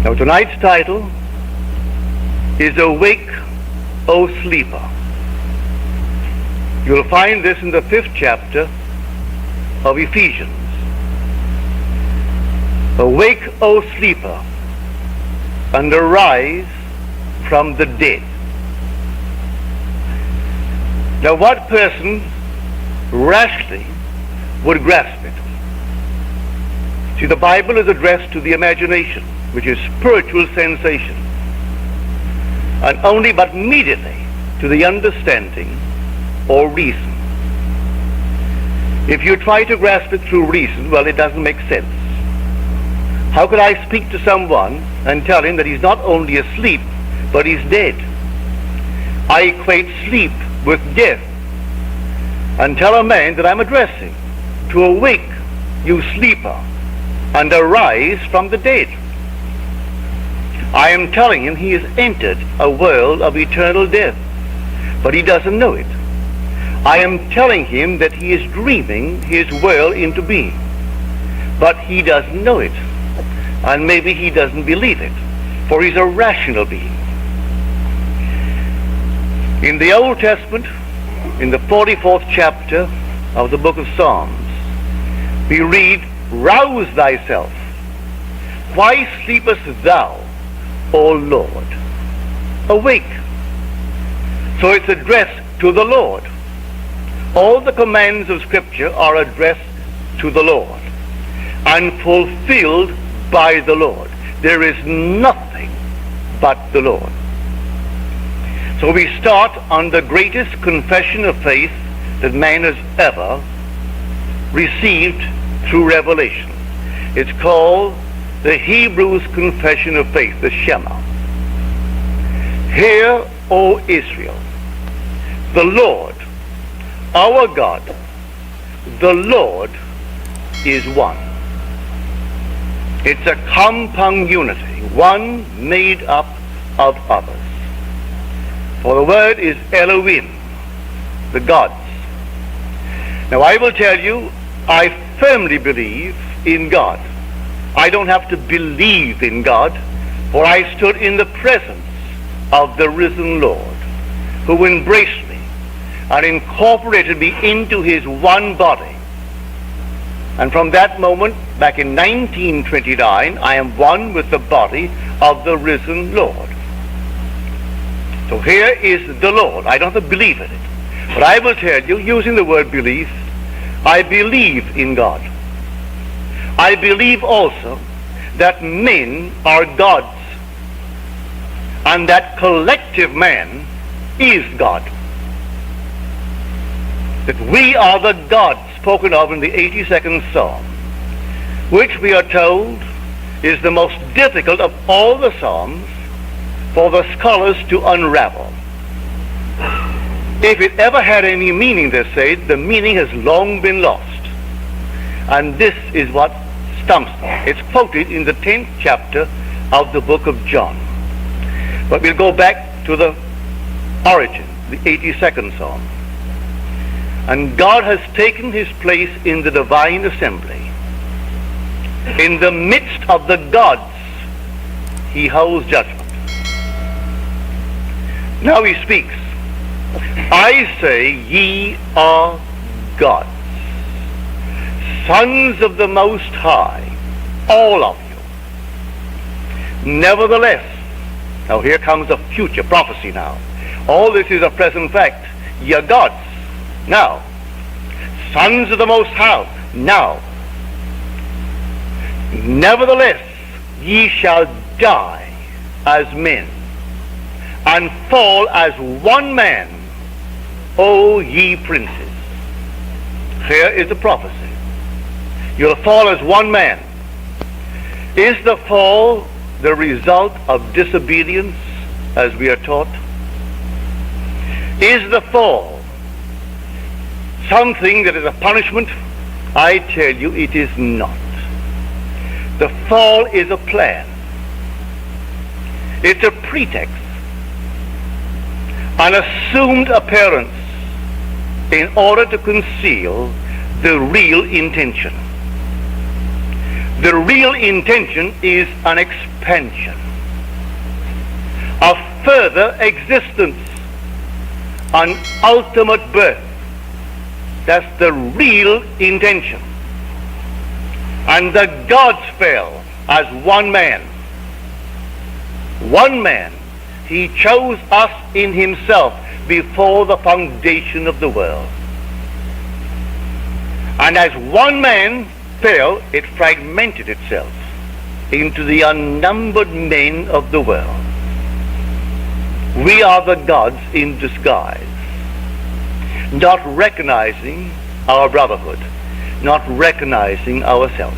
Now tonight's title is Awake, O Sleeper. You'll find this in the 5th chapter of Ephesians. Awake, O sleeper, and arise from the dead. Now what person rashly would grasp it? See, the Bible is addressed to the imagination, which is spiritual sensation, and only but mediately to the understanding or reason. If you try to grasp it through reason, well, it doesn't make sense. How could I speak to someone and tell him that he's not only asleep, but he's dead? I equate sleep with death and tell a man that I'm addressing to awake, you sleeper, and arise from the dead. I am telling him he has entered a world of eternal death, but he doesn't know it. I am telling him that he is dreaming his world into being, but he doesn't know it, and maybe he doesn't believe it, for he's a rational being. In the Old Testament, in the 44th chapter of the book of Psalms, we read, "Rouse thyself. Why sleepest thou, O Lord? Awake." So it's addressed to the Lord. All the commands of Scripture are addressed to the Lord and fulfilled by the Lord. There is nothing but the Lord. So we start on the greatest confession of faith that man has ever received through revelation. It's called the Hebrews Confession of Faith, the Shema. Hear, O Israel, the Lord, our God, the Lord is one. It's a compound unity, one made up of others. For the word is Elohim, the gods. Now I will tell you, I firmly believe in God. I don't have to believe in God, for I stood in the presence of the risen Lord, who embraced me and incorporated me into his one body. And from that moment, back in 1929, I am one with the body of the risen Lord. So here is the Lord. I don't have to believe in it, but I will tell you, using the word belief, I believe in God. I believe also that men are gods, and that collective man is God. That we are the gods spoken of in the 82nd Psalm, which we are told is the most difficult of all the Psalms for the scholars to unravel. If it ever had any meaning, they say, the meaning has long been lost. And this is what stumps them. It's quoted in the 10th chapter of the book of John. But we'll go back to the origin, the 82nd Psalm. And God has taken his place in the divine assembly. In the midst of the gods, he holds judgment. Now he speaks, "I say ye are gods, sons of the Most High, all of you. Nevertheless," now here comes a future prophecy now. All this is a present fact. "Ye are gods, now. Sons of the Most High, now. Nevertheless, ye shall die as men, and fall as one man, O ye princes." Here is the prophecy. You'll fall as one man. Is the fall the result of disobedience, as we are taught? Is the fall something that is a punishment? I tell you, it is not. The fall is a plan. It's a pretext, an assumed appearance in order to conceal the real intention. The real intention is an expansion, a further existence, an ultimate birth. That's the real intention. And the gods fell as one man. One man. He chose us in himself before the foundation of the world. And as one man fell, it fragmented itself into the unnumbered men of the world. We are the gods in disguise, not recognizing our brotherhood, not recognizing ourselves.